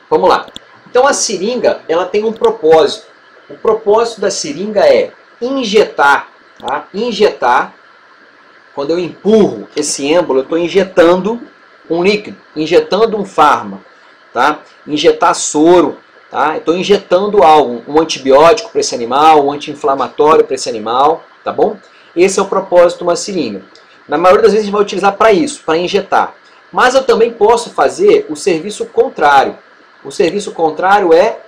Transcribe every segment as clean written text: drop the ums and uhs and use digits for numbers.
Vamos lá. Então a seringa, ela tem um propósito. O propósito da seringa é injetar, tá? Injetar, quando eu empurro esse êmbolo, eu estou injetando um líquido, injetando um fármaco, tá? Injetar soro, tá? Eu estou injetando algo, um antibiótico para esse animal, um anti-inflamatório para esse animal, tá bom? Esse é o propósito de uma seringa. Na maioria das vezes a gente vai utilizar para isso, para injetar. Mas eu também posso fazer o serviço contrário. O serviço contrário é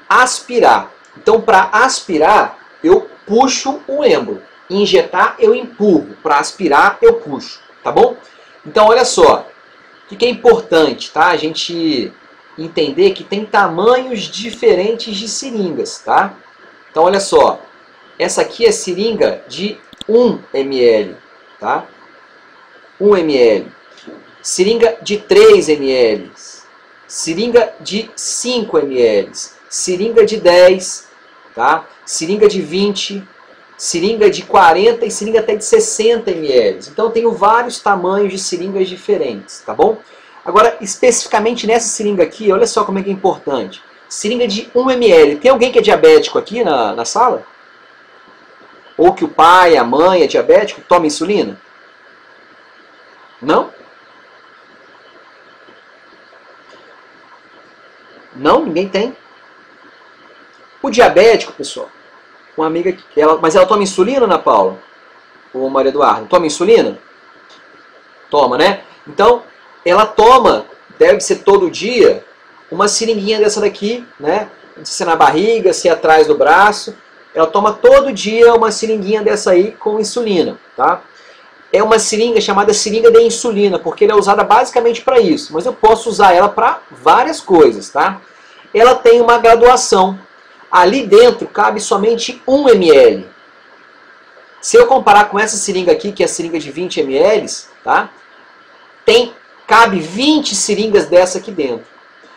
aspirar. Então, para aspirar, eu puxo o êmbolo. Injetar, eu empurro. Para aspirar, eu puxo. Tá bom? Então, olha só. O que é importante, tá? A gente entender que tem tamanhos diferentes de seringas, tá? Então, olha só. Essa aqui é seringa de 1 ml, tá? 1 ml. Seringa de 3 ml. Seringa de 5 ml. Seringa de 10, tá? Seringa de 20, seringa de 40 e seringa até de 60 ml. Então eu tenho vários tamanhos de seringas diferentes, tá bom? Agora, especificamente nessa seringa aqui, olha só como é que é importante. Seringa de 1 ml. Tem alguém que é diabético aqui na sala? Ou que o pai, a mãe é diabético, toma insulina? Não? Não? Ninguém tem? O diabético, pessoal, uma amiga, mas ela toma insulina, Ana Paula? Ou Maria Eduarda? Toma insulina? Toma, né? Então, ela toma, deve ser todo dia, uma seringuinha dessa daqui, né? Não sei se é na barriga, se é atrás do braço. Ela toma todo dia uma seringuinha dessa aí com insulina, tá? É uma seringa chamada seringa de insulina, porque ela é usada basicamente para isso. Mas eu posso usar ela para várias coisas, tá? Ela tem uma graduação. Ali dentro cabe somente 1 ml. Se eu comparar com essa seringa aqui, que é a seringa de 20 ml, tá? Cabe 20 seringas dessa aqui dentro.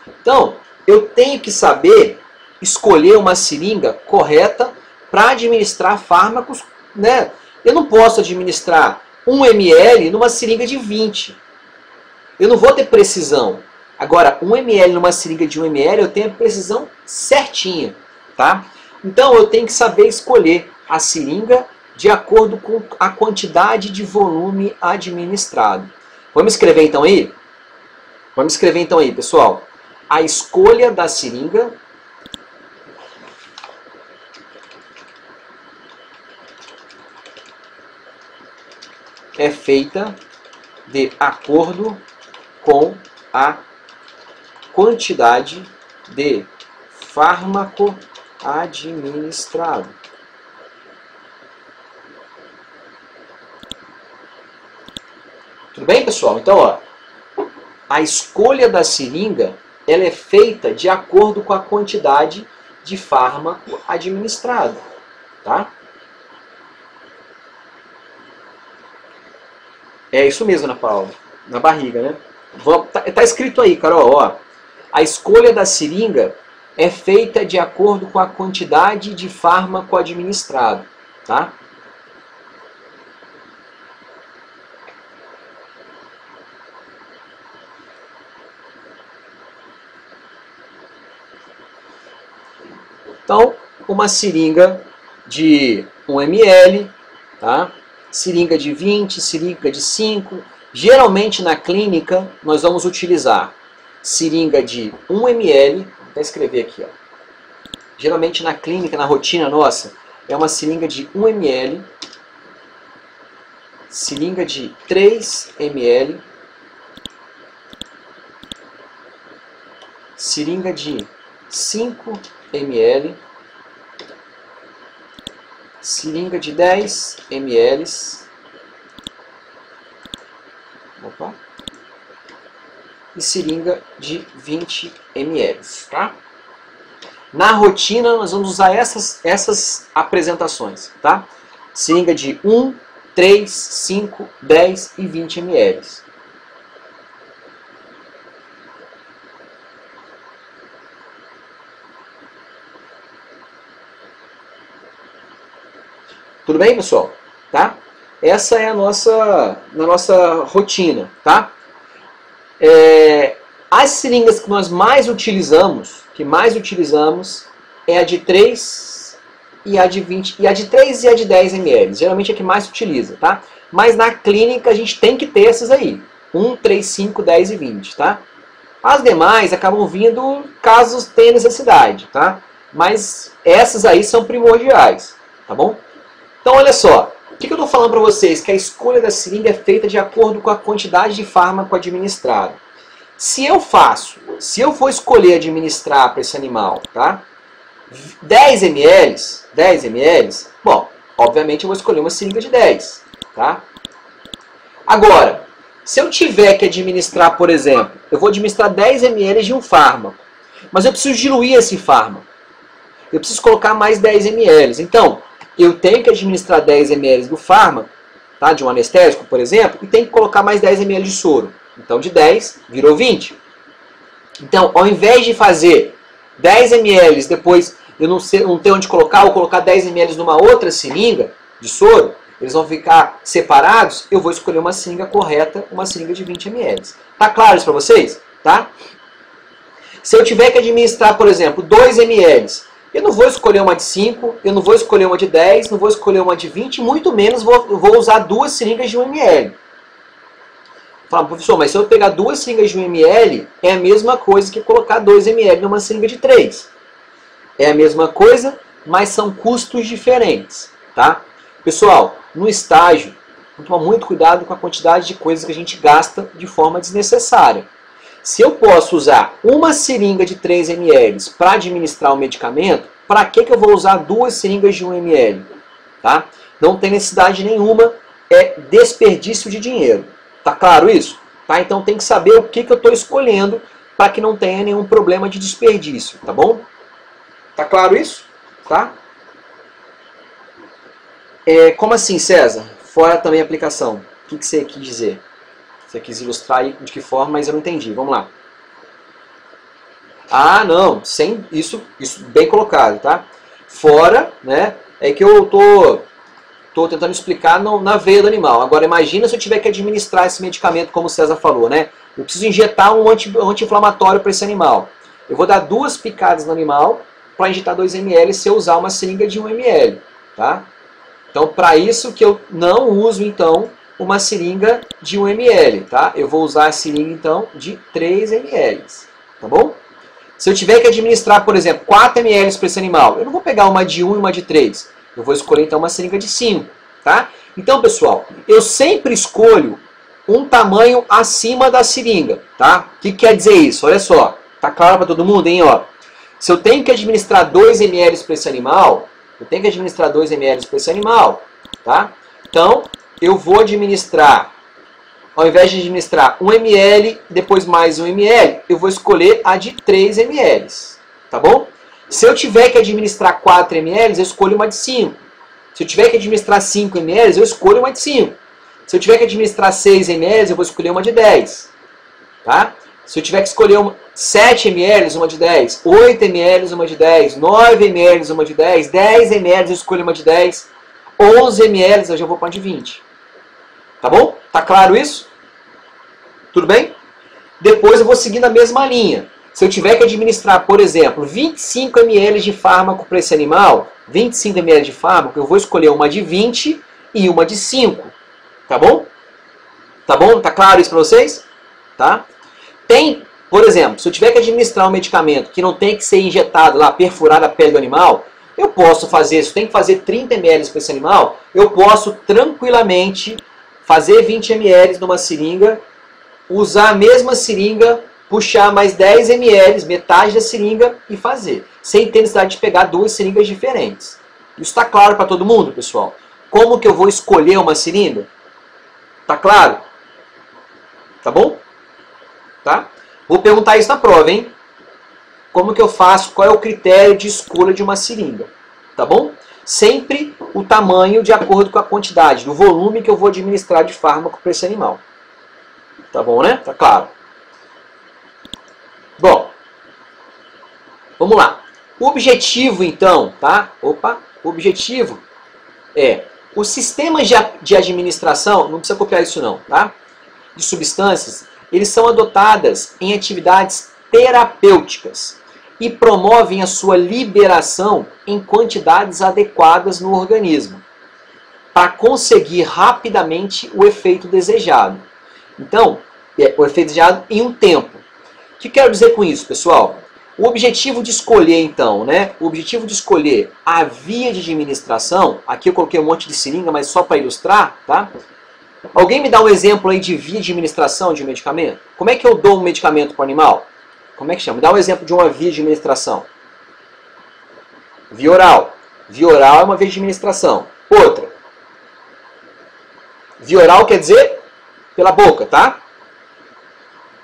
Então, eu tenho que saber escolher uma seringa correta para administrar fármacos, né? Eu não posso administrar 1 ml numa seringa de 20. Eu não vou ter precisão. Agora, 1 ml numa seringa de 1 ml, eu tenho a precisão certinha. Tá? Então eu tenho que saber escolher a seringa de acordo com a quantidade de volume administrado. Vamos escrever então aí? Vamos escrever então aí, pessoal. A escolha da seringa é feita de acordo com a quantidade de fármaco administrado. Tudo bem, pessoal? Então, ó, a escolha da seringa ela é feita de acordo com a quantidade de fármaco administrado, tá? É isso mesmo, Ana Paula, na barriga, né? Tá escrito aí, Carol, ó. A escolha da seringa é feita de acordo com a quantidade de fármaco administrado, tá? Então, uma seringa de 1 ml, tá? Seringa de 20, seringa de 5. Geralmente na clínica nós vamos utilizar seringa de 1 ml, vou até escrever aqui, ó. Geralmente na clínica, na rotina nossa, é uma seringa de 1 ml, seringa de 3 ml, seringa de 5 ml, seringa de 10 ml, opa, e seringa de 20 ml, tá? Na rotina nós vamos usar essas apresentações, tá? Seringa de 1, 3, 5, 10 e 20 ml. Tudo bem, pessoal? Tá? Essa é a nossa rotina, tá? As seringas que nós mais utilizamos, é a de 3 e a de 20, e a de 3 e a de 10 ml. Geralmente é a que mais se utiliza, tá? Mas na clínica a gente tem que ter essas aí. 1, 3, 5, 10 e 20, tá? As demais acabam vindo caso tenha necessidade, tá? Mas essas aí são primordiais, tá bom? Então olha só, o que eu estou falando para vocês? Que a escolha da seringa é feita de acordo com a quantidade de fármaco administrado. Se eu for escolher administrar para esse animal, tá? 10 ml, bom, obviamente eu vou escolher uma seringa de 10, tá? Agora, se eu tiver que administrar, por exemplo, eu vou administrar 10 ml de um fármaco, mas eu preciso diluir esse fármaco. Eu preciso colocar mais 10 ml. Então, eu tenho que administrar 10 ml do fármaco, tá? De um anestésico, por exemplo, e tenho que colocar mais 10 ml de soro. Então, de 10 virou 20. Então, ao invés de fazer 10 ml, depois eu não ter onde colocar, ou colocar 10 ml numa outra seringa de soro, eles vão ficar separados, eu vou escolher uma seringa correta, uma seringa de 20 ml. Tá claro isso para vocês? Tá? Se eu tiver que administrar, por exemplo, 2 ml, eu não vou escolher uma de 5, eu não vou escolher uma de 10, não vou escolher uma de 20, muito menos vou usar duas seringas de 1 ml. Fala, professor, mas se eu pegar duas seringas de 1 ml, é a mesma coisa que colocar 2 ml numa seringa de 3. É a mesma coisa, mas são custos diferentes, tá? Pessoal, no estágio, vamos tomar muito cuidado com a quantidade de coisas que a gente gasta de forma desnecessária. Se eu posso usar uma seringa de 3 ml para administrar o medicamento, para que eu vou usar duas seringas de 1 ml? Tá? Não tem necessidade nenhuma, é desperdício de dinheiro. Tá claro isso? Tá? Então tem que saber o que eu estou escolhendo para que não tenha nenhum problema de desperdício, tá bom? Tá claro isso? Tá? Como assim, César? Fora também a aplicação. O que você quis dizer? Você quis ilustrar aí de que forma, mas eu não entendi. Vamos lá. Ah, não. Sem isso bem colocado, tá? Fora, né? É que eu tô tentando explicar na veia do animal. Agora, imagina se eu tiver que administrar esse medicamento, como o César falou, né? Eu preciso injetar um anti-inflamatório para esse animal. Eu vou dar 2 picadas no animal para injetar 2 ml se eu usar uma seringa de 1 ml, tá? Então, para isso que eu não uso, então, uma seringa de 1 ml, tá? Eu vou usar a seringa, então, de 3 ml, tá bom? Se eu tiver que administrar, por exemplo, 4 ml para esse animal, eu não vou pegar uma de 1 e uma de 3. Eu vou escolher, então, uma seringa de 5, tá? Então, pessoal, eu sempre escolho um tamanho acima da seringa, tá? O que quer dizer isso? Olha só, tá claro para todo mundo, hein? Ó, se eu tenho que administrar 2 ml para esse animal, tá? Então, eu vou administrar, ao invés de administrar 1 ml, depois mais 1 ml, eu vou escolher a de 3 ml, tá bom? Se eu tiver que administrar 4 ml, eu escolho uma de 5. Se eu tiver que administrar 5 ml, eu escolho uma de 5. Se eu tiver que administrar 6 ml, eu vou escolher uma de 10, tá? Se eu tiver que escolher 7 ml, uma de 10, 8 ml, uma de 10, 9 ml, uma de 10, 10 ml, eu escolho uma de 10, 11 ml, eu já vou para uma de 20. Tá bom? Tá claro isso? Tudo bem? Depois eu vou seguir na mesma linha. Se eu tiver que administrar, por exemplo, 25 ml de fármaco para esse animal, 25 ml de fármaco, eu vou escolher uma de 20 e uma de 5. Tá bom? Tá bom? Tá claro isso para vocês? Tá? Tem, por exemplo, se eu tiver que administrar um medicamento que não tem que ser injetado lá, perfurar a pele do animal, eu posso fazer, se eu tenho que fazer 30 ml para esse animal, eu posso tranquilamente fazer 20 ml numa seringa, usar a mesma seringa, puxar mais 10 ml, metade da seringa e fazer, sem ter necessidade de pegar duas seringas diferentes. Isso está claro para todo mundo, pessoal? Como que eu vou escolher uma seringa? Tá claro? Tá bom? Tá? Vou perguntar isso na prova, hein? Como que eu faço? Qual é o critério de escolha de uma seringa? Tá bom? Sempre o tamanho de acordo com a quantidade, do volume que eu vou administrar de fármaco para esse animal. Tá bom, né? Tá claro. Bom, vamos lá. O objetivo, então, tá? Opa, o objetivo é o sistema de administração, não precisa copiar isso não, tá? De substâncias, eles são adotadas em atividades terapêuticas e promovem a sua liberação em quantidades adequadas no organismo, para conseguir rapidamente o efeito desejado. Então, o efeito desejado em um tempo. O que quero dizer com isso, pessoal? O objetivo de escolher, então, né? O objetivo de escolher a via de administração, aqui eu coloquei um monte de seringa, mas só para ilustrar, tá? Alguém me dá um exemplo aí de via de administração de um medicamento? Como é que eu dou um medicamento para o animal? Como é que chama? Me dá um exemplo de uma via de administração. Via oral. Via oral é uma via de administração. Outra. Via oral quer dizer pela boca, tá?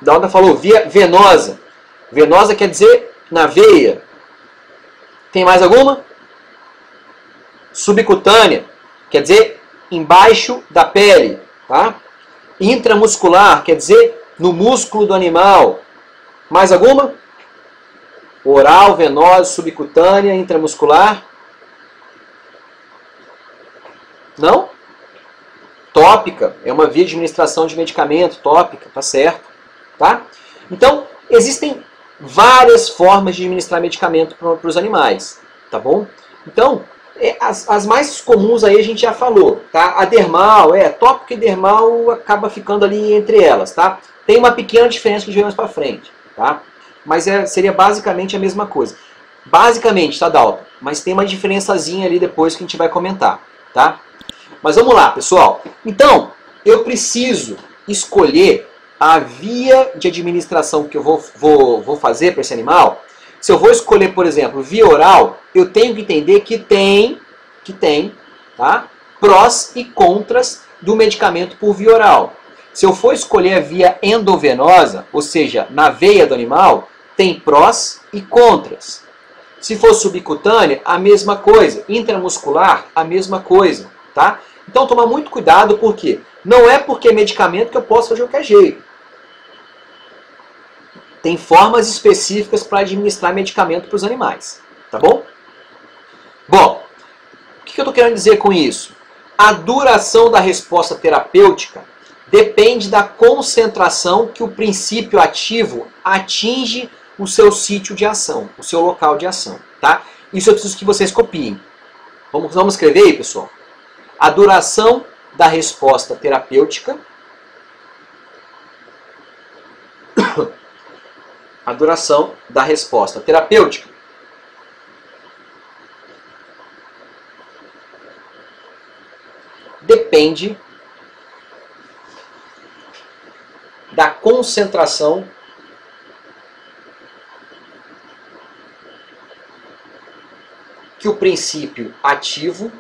Da onda falou via venosa. Venosa quer dizer na veia. Tem mais alguma? Subcutânea quer dizer embaixo da pele, tá? Intramuscular quer dizer no músculo do animal. Mais alguma? Oral, venosa, subcutânea, intramuscular. Não? Tópica é uma via de administração de medicamento, tópica, tá certo, tá? Então, existem várias formas de administrar medicamento para os animais, tá bom? Então, as mais comuns aí a gente já falou, tá? A dermal, tópica e dermal acaba ficando ali entre elas, tá? Tem uma pequena diferença que veremos para frente, tá? Mas seria basicamente a mesma coisa. Basicamente, tá, Dalton? Mas tem uma diferençazinha ali depois que a gente vai comentar, tá? Mas vamos lá, pessoal. Então, eu preciso escolher a via de administração que eu vou fazer para esse animal. Se eu vou escolher, por exemplo, via oral, eu tenho que entender que tem, tá, prós e contras do medicamento por via oral. Se eu for escolher a via endovenosa, ou seja, na veia do animal, tem prós e contras. Se for subcutânea, a mesma coisa. Intramuscular, a mesma coisa, tá? Então, tomar muito cuidado, porque não é porque é medicamento que eu posso fazer de qualquer jeito. Tem formas específicas para administrar medicamento para os animais, tá bom? Bom, o que eu estou querendo dizer com isso? A duração da resposta terapêutica depende da concentração que o princípio ativo atinge o seu sítio de ação, o seu local de ação, tá? Isso eu preciso que vocês copiem. Vamos escrever aí, pessoal? A duração da resposta terapêutica a duração da resposta terapêutica depende da concentração que o princípio ativo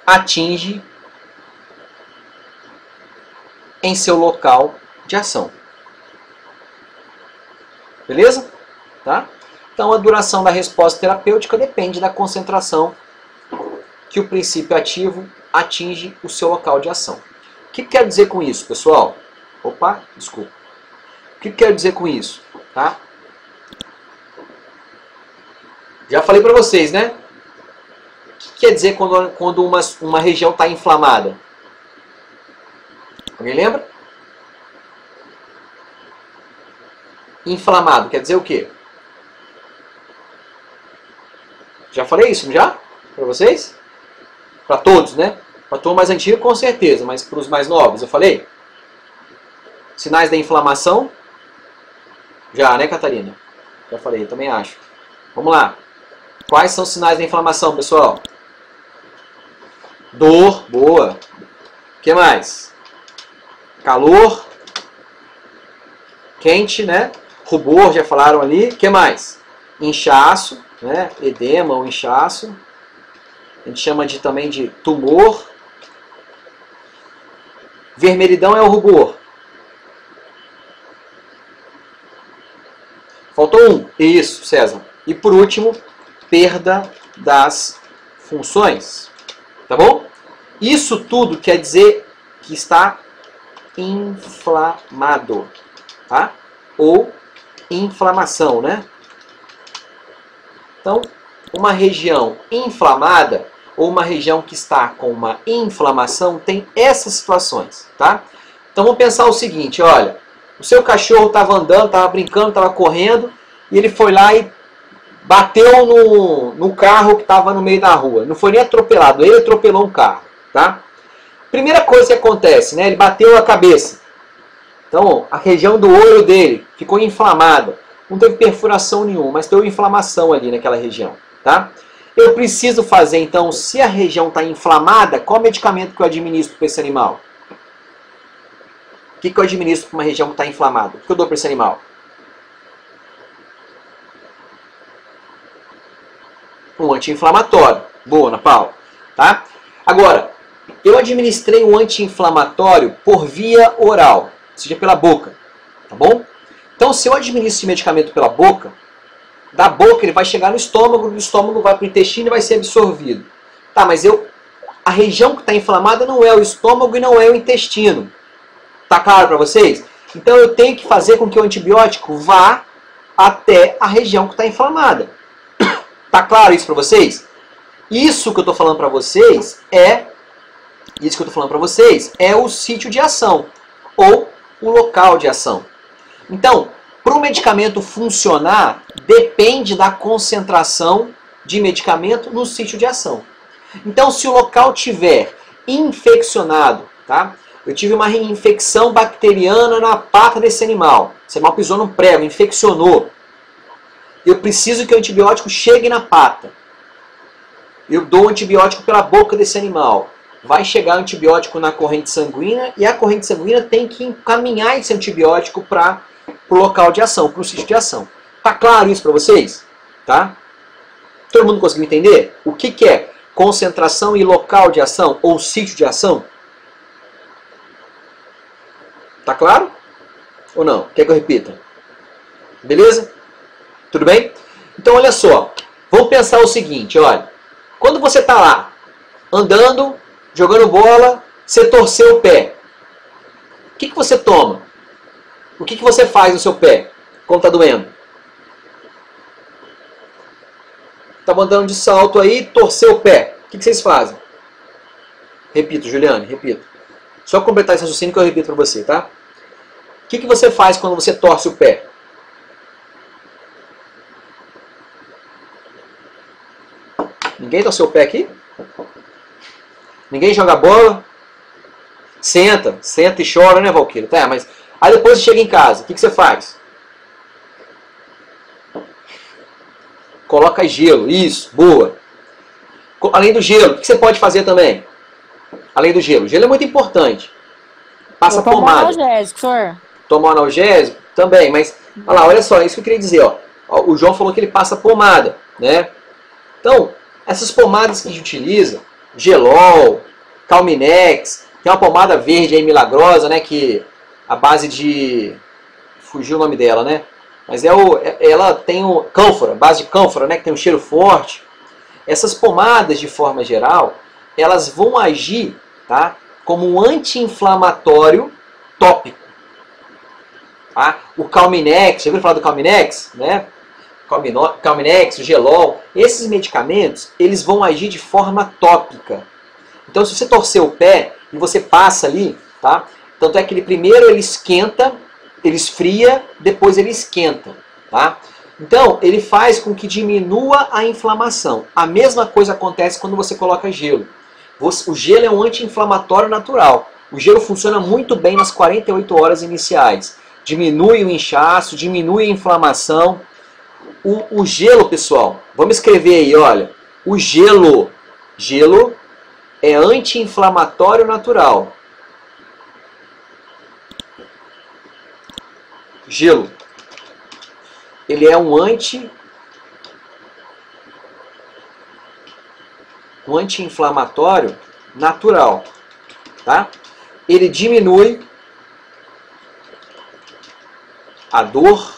atinge em seu local de ação. Beleza? Tá? Então, a duração da resposta terapêutica depende da concentração que o princípio ativo atinge o seu local de ação. O que quer dizer com isso, pessoal? Opa, desculpa. O que quer dizer com isso? Tá? Já falei para vocês, né? O que quer dizer quando uma região está inflamada? Alguém lembra? Inflamado quer dizer o quê? Já falei isso, já? Para vocês? Para todos, né? Para a turma mais antiga, com certeza, mas para os mais novos, eu falei? Sinais da inflamação? Já, né, Catarina? Já falei, eu também acho. Vamos lá. Quais são os sinais da inflamação, pessoal? Dor, boa. O que mais? Calor. Quente, né? Rubor, já falaram ali. O que mais? Inchaço, né? Edema ou inchaço. A gente chama também de tumor. Vermelhidão é o rubor. Faltou um. Isso, César. E por último, perda das funções. Tá bom? Isso tudo quer dizer que está inflamado. Tá? Ou inflamação, né? Então, uma região inflamada ou uma região que está com uma inflamação, tem essas situações, tá? Então vamos pensar o seguinte, olha, o seu cachorro estava andando, estava brincando, estava correndo, e ele foi lá e bateu no carro que estava no meio da rua. Não foi nem atropelado, ele atropelou um carro, tá? Primeira coisa que acontece, né? Ele bateu a cabeça. Então, a região do olho dele ficou inflamada. Não teve perfuração nenhuma, mas teve inflamação ali naquela região, tá? Eu preciso fazer, então, se a região está inflamada, qual medicamento que eu administro para esse animal? O que eu administro para uma região que está inflamada? O que eu dou para esse animal? Um anti-inflamatório. Boa, Ana Paula. Tá? Agora, eu administrei um anti-inflamatório por via oral, seja pela boca. Tá bom? Então, se eu administro esse medicamento pela boca, da boca ele vai chegar no estômago, do estômago vai para o intestino e vai ser absorvido. Tá, mas a região que está inflamada não é o estômago e não é o intestino. Tá claro para vocês? Então eu tenho que fazer com que o antibiótico vá até a região que está inflamada. Tá claro isso para vocês? Isso que eu estou falando para vocês é o sítio de ação ou o local de ação. Então, para o medicamento funcionar, depende da concentração de medicamento no sítio de ação. Então, se o local tiver infeccionado, tá? Eu tive uma reinfecção bacteriana na pata desse animal. Esse animal pisou num prego, infeccionou. Eu preciso que o antibiótico chegue na pata. Eu dou o antibiótico pela boca desse animal. Vai chegar o antibiótico na corrente sanguínea e a corrente sanguínea tem que encaminhar esse antibiótico para o local de ação, para o sítio de ação. Tá claro isso para vocês? Tá? Todo mundo conseguiu entender? O que é concentração e local de ação ou sítio de ação? Tá claro? Ou não? Quer que eu repita? Beleza? Tudo bem? Então olha só, vamos pensar o seguinte, olha. Quando você está lá, andando, jogando bola, você torceu o pé. O que você toma? O que você faz no seu pé quando está doendo? Estava andando de salto aí, torceu o pé. O que vocês fazem? Repito, Juliane, repito. Só completar esse raciocínio que eu repito para você, tá? O que você faz quando você torce o pé? Ninguém torceu o pé aqui? Ninguém joga bola? Senta e chora, né, Valquírio? Tá, mas aí depois você chega em casa, o que você faz? Coloca gelo, isso, boa. Além do gelo, o que você pode fazer também? Além do gelo, o gelo é muito importante. Passa pomada. Analgésico, senhor. Tomar analgésico? Também, mas olha lá, olha só, isso que eu queria dizer, ó. O João falou que ele passa pomada, né? Então, essas pomadas que a gente utiliza, Gelol, Calminex, tem uma pomada verde aí milagrosa, né, que a base de... fugiu o nome dela, né? Mas ela tem o cânfora, base de cânfora, né, que tem um cheiro forte. Essas pomadas, de forma geral, elas vão agir, tá, como um anti-inflamatório tópico. Tá? O Calminex, já ouviram falar do Calminex? Né? Calminex, o Gelol, esses medicamentos, eles vão agir de forma tópica. Então, se você torcer o pé e você passa ali, tá? Tanto é que primeiro ele esquenta, ele esfria, depois ele esquenta, tá? Então, ele faz com que diminua a inflamação. A mesma coisa acontece quando você coloca gelo. O gelo é um anti-inflamatório natural. O gelo funciona muito bem nas 48 horas iniciais. Diminui o inchaço, diminui a inflamação. O gelo, pessoal, vamos escrever aí, olha. O gelo é anti-inflamatório natural. Gelo. Ele é um anti-inflamatório natural, tá? Ele diminui a dor,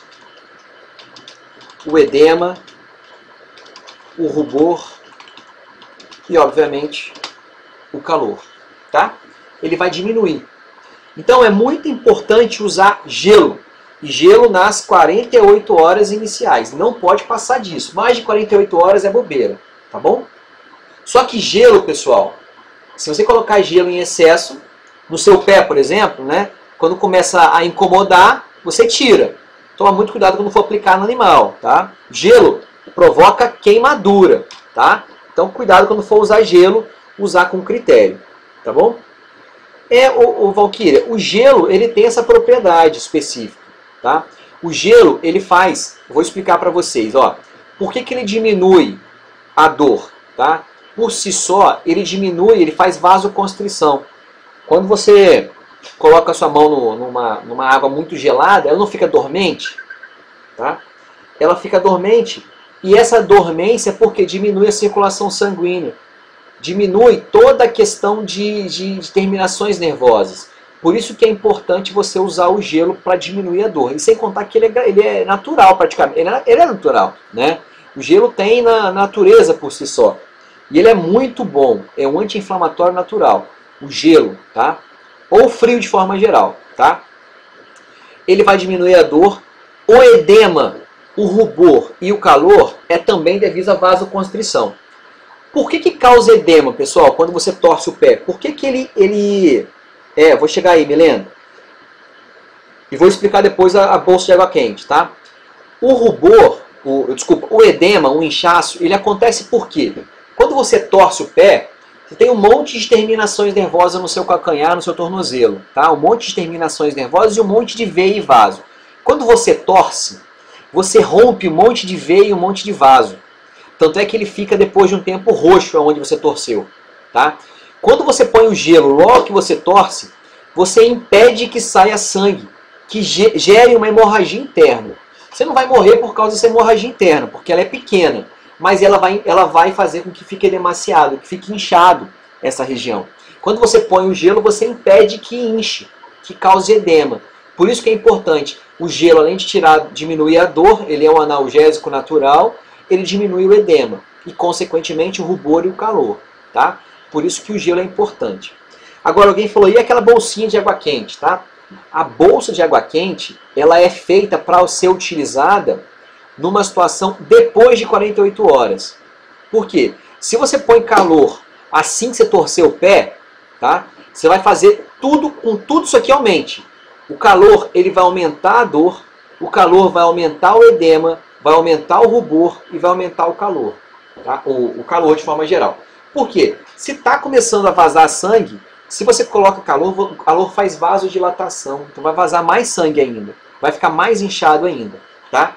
o edema, o rubor e, obviamente, o calor, tá? Ele vai diminuir. Então é muito importante usar gelo. E gelo nas 48 horas iniciais. Não pode passar disso. Mais de 48 horas é bobeira, tá bom? Só que gelo, pessoal, se você colocar gelo em excesso, no seu pé, por exemplo, né, quando começa a incomodar, você tira. Toma muito cuidado quando for aplicar no animal, tá? Gelo provoca queimadura, tá? Então cuidado quando for usar gelo, usar com critério, tá bom? O Valquíria, o gelo ele tem essa propriedade específica, tá? O gelo ele faz, vou explicar para vocês, ó. Por que ele diminui a dor, tá? Por si só, ele diminui, ele faz vasoconstrição. Quando você coloca a sua mão numa água muito gelada, ela não fica dormente, tá? Ela fica dormente, e essa dormência é porque diminui a circulação sanguínea, diminui toda a questão de terminações nervosas. Por isso que é importante você usar o gelo para diminuir a dor. E sem contar que ele é natural praticamente, ele é natural, né? O gelo tem na natureza por si só. E ele é muito bom, é um anti-inflamatório natural. O gelo, tá? Ou frio de forma geral, tá? Ele vai diminuir a dor. O edema, o rubor e o calor é também devido à vasoconstrição. Por que causa edema, pessoal, quando você torce o pé? Por que ele... vou chegar aí, Milena. E vou explicar depois a bolsa de água quente, tá? O rubor, o edema, o inchaço, ele acontece por quê? Quando você torce o pé, você tem um monte de terminações nervosas no seu calcanhar, no seu tornozelo, tá? Um monte de terminações nervosas e um monte de veia e vaso. Quando você torce, você rompe um monte de veia e um monte de vaso. Tanto é que ele fica depois de um tempo roxo onde você torceu, tá? Quando você põe o gelo logo que você torce, você impede que saia sangue, que gere uma hemorragia interna. Você não vai morrer por causa dessa hemorragia interna, porque ela é pequena, mas ela vai fazer com que fique demasiado, que fique inchado essa região. Quando você põe o gelo, você impede que inche, que cause edema. Por isso que é importante, o gelo, além de diminuir a dor, ele é um analgésico natural, ele diminui o edema e, consequentemente, o rubor e o calor, tá? Por isso que o gelo é importante. Agora, alguém falou, e aquela bolsinha de água quente, tá? A bolsa de água quente, ela é feita para ser utilizada numa situação depois de 48 horas. Por quê? Se você põe calor assim que você torcer o pé, tá? Você vai fazer tudo, com tudo isso aqui aumente. O calor, ele vai aumentar a dor, o calor vai aumentar o edema, vai aumentar o rubor e vai aumentar o calor, tá? O calor de forma geral. Por quê? Se está começando a vazar sangue, se você coloca calor, o calor faz vasodilatação, então vai vazar mais sangue ainda, vai ficar mais inchado ainda, tá?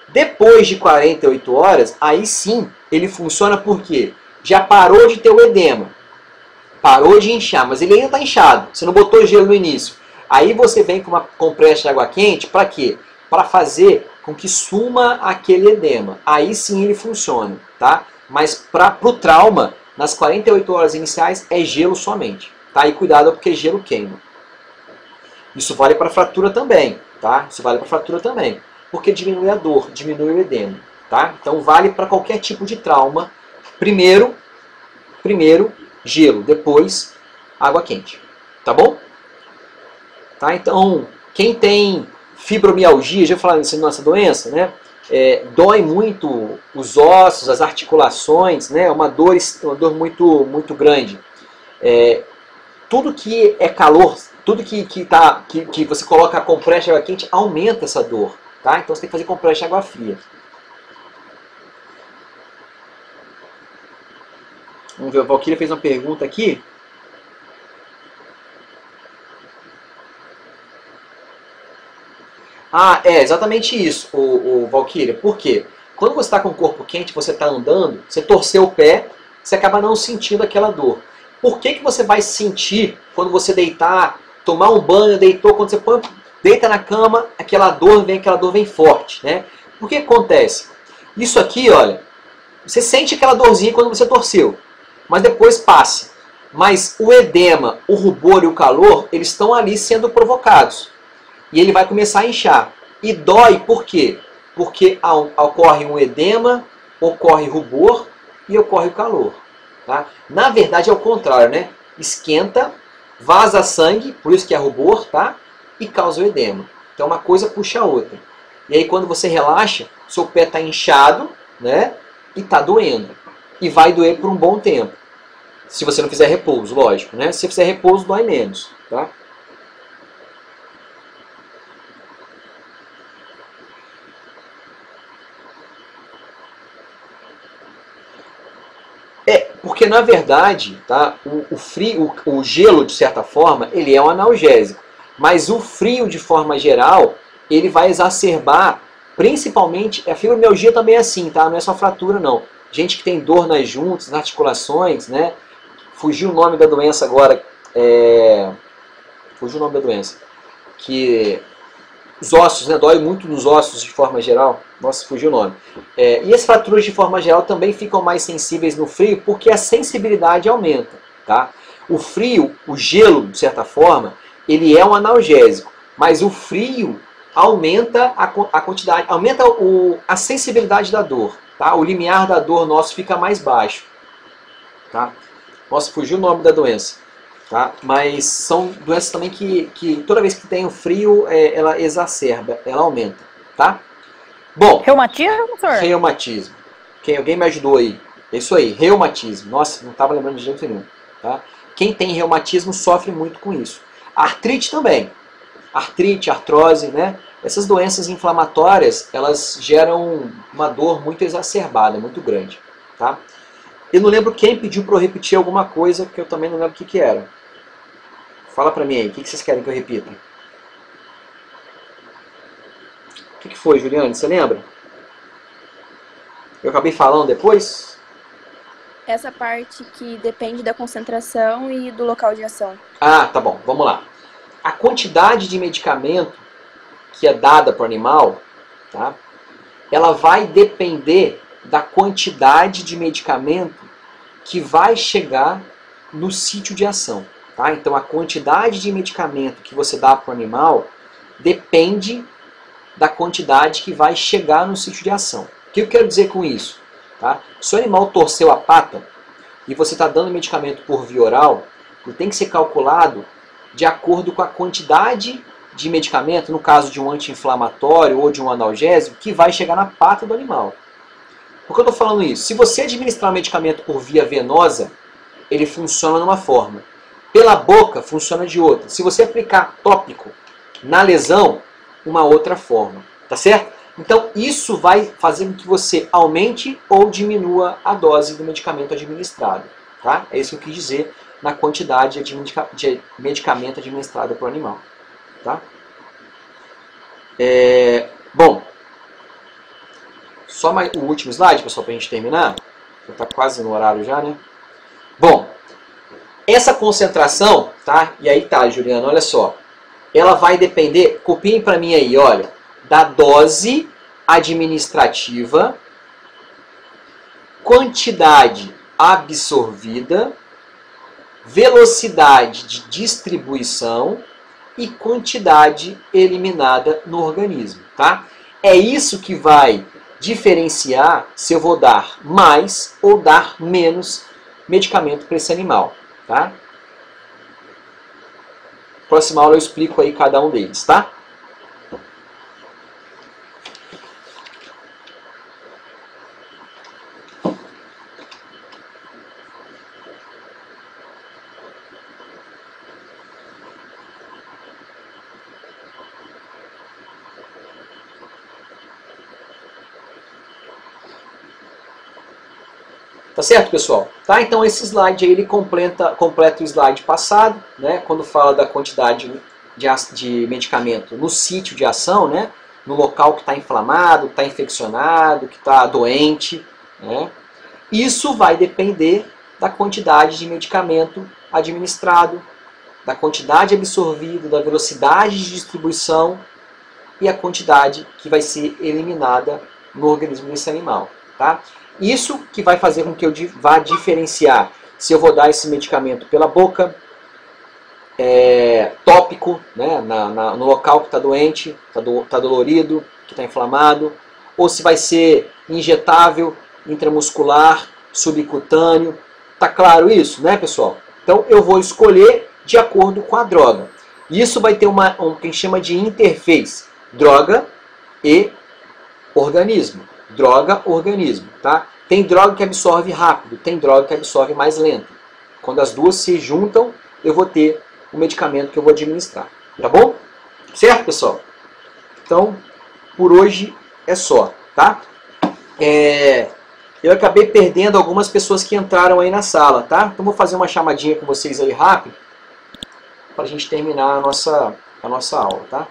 Depois de 48 horas, aí sim ele funciona porque já parou de ter o edema, parou de inchar, mas ele ainda está inchado, você não botou gelo no início. Aí você vem com uma compressa de água quente, para quê? Para fazer com que suma aquele edema. Aí sim ele funciona, tá? Mas para o trauma, nas 48 horas iniciais é gelo somente, tá? E cuidado porque gelo queima. Isso vale para fratura também, tá? Isso vale para fratura também, porque diminui a dor, diminui o edema, tá? Então vale para qualquer tipo de trauma. Primeiro gelo, depois água quente, tá bom? Tá? Então, quem tem fibromialgia, já falei nessa doença, né? Dói muito os ossos, as articulações, né? Uma dor muito, muito grande. Tudo que é calor, tudo que você coloca a compressa de água quente aumenta essa dor, tá? Então você tem que fazer compressa de água fria. Vamos ver, o Valquíria fez uma pergunta aqui. Ah, é exatamente isso, o Valquíria. Por quê? Quando você está com o corpo quente, você está andando, você torceu o pé, você acaba não sentindo aquela dor. Por que você vai sentir quando você deitar, tomar um banho, deitou, quando você deita na cama, aquela dor vem forte, né? Por que acontece? Isso aqui, olha, você sente aquela dorzinha quando você torceu, mas depois passa. Mas o edema, o rubor e o calor, eles estão ali sendo provocados. E ele vai começar a inchar. E dói por quê? Porque ocorre um edema, ocorre rubor e ocorre o calor. Tá? Na verdade é o contrário, né? Esquenta, vaza sangue, por isso que é rubor, tá? E causa o edema. Então uma coisa puxa a outra. E aí quando você relaxa, seu pé está inchado, né? E está doendo. E vai doer por um bom tempo. Se você não fizer repouso, lógico, né? Se você fizer repouso, dói menos, tá? Porque na verdade, tá, o frio, o gelo de certa forma, ele é um analgésico, mas o frio de forma geral, ele vai exacerbar, principalmente, a fibromialgia também é assim, tá? Não é só fratura não. Gente que tem dor nas juntas, nas articulações, né? Fugiu o nome da doença agora, fugiu o nome da doença, que os ossos, né? Dói muito nos ossos de forma geral. Nossa, fugiu o nome. E as fraturas de forma geral também ficam mais sensíveis no frio porque a sensibilidade aumenta, tá? O frio, o gelo, de certa forma, ele é um analgésico, mas o frio aumenta a quantidade, aumenta a sensibilidade da dor, tá? O limiar da dor nosso fica mais baixo, tá? Nossa, fugiu o nome da doença. Tá? Mas são doenças também que toda vez que tem o frio, ela exacerba, ela aumenta. Tá? Bom, reumatismo, professor? Reumatismo. Alguém me ajudou aí? É isso aí, reumatismo. Nossa, não estava lembrando de jeito nenhum. Tá? Quem tem reumatismo sofre muito com isso. Artrite também. Artrite, artrose, né? Essas doenças inflamatórias, elas geram uma dor muito exacerbada, muito grande. Tá? Eu não lembro quem pediu para eu repetir alguma coisa, que eu também não lembro o que era. Fala pra mim aí, o que vocês querem que eu repita? O que foi, Juliane? Você lembra? Eu acabei falando depois? Essa parte que depende da concentração e do local de ação. Ah, tá bom, vamos lá. A quantidade de medicamento que é dada para o animal, tá? Ela vai depender da quantidade de medicamento que vai chegar no sítio de ação. Tá? Então a quantidade de medicamento que você dá para o animal depende da quantidade que vai chegar no sítio de ação. O que eu quero dizer com isso? Tá? Se o animal torceu a pata e você está dando medicamento por via oral, ele tem que ser calculado de acordo com a quantidade de medicamento, no caso de um anti-inflamatório ou de um analgésico, que vai chegar na pata do animal. Por que eu estou falando isso? Se você administrar um medicamento por via venosa, ele funciona de uma forma. Pela boca, funciona de outra. Se você aplicar tópico na lesão, uma outra forma. Tá certo? Então, isso vai fazer com que você aumente ou diminua a dose do medicamento administrado. Tá? É isso que eu quis dizer na quantidade de medicamento administrado para o animal. Tá? Bom, só mais o último slide, pessoal, para a gente terminar. Já está quase no horário já, né? Bom, essa concentração, tá? E aí tá, Juliana, olha só. Ela vai depender, copiem para mim aí, olha, da dose administrativa, quantidade absorvida, velocidade de distribuição e quantidade eliminada no organismo, tá? É isso que vai diferenciar se eu vou dar mais ou dar menos medicamento para esse animal, tá? Próxima aula eu explico aí cada um deles, tá? Tá certo, pessoal? Tá? Então esse slide aí, ele completa o slide passado, né? Quando fala da quantidade de medicamento no sítio de ação, né? No local que está inflamado, que está infeccionado, que está doente, né? Isso vai depender da quantidade de medicamento administrado, da quantidade absorvida, da velocidade de distribuição e a quantidade que vai ser eliminada no organismo desse animal, tá? Isso que vai fazer com que eu vá diferenciar se eu vou dar esse medicamento pela boca, tópico, né, no local que está doente, está dolorido, que está inflamado, ou se vai ser injetável, intramuscular, subcutâneo. Tá claro isso, né, pessoal? Então eu vou escolher de acordo com a droga. Isso vai ter o que a gente chama de interface, droga e organismo. Droga, organismo, tá? Tem droga que absorve rápido, tem droga que absorve mais lento. Quando as duas se juntam, eu vou ter o medicamento que eu vou administrar. Tá bom? Certo, pessoal? Então, por hoje é só, tá? Eu acabei perdendo algumas pessoas que entraram aí na sala, tá? Então vou fazer uma chamadinha com vocês aí rápido para a gente terminar a nossa aula, tá?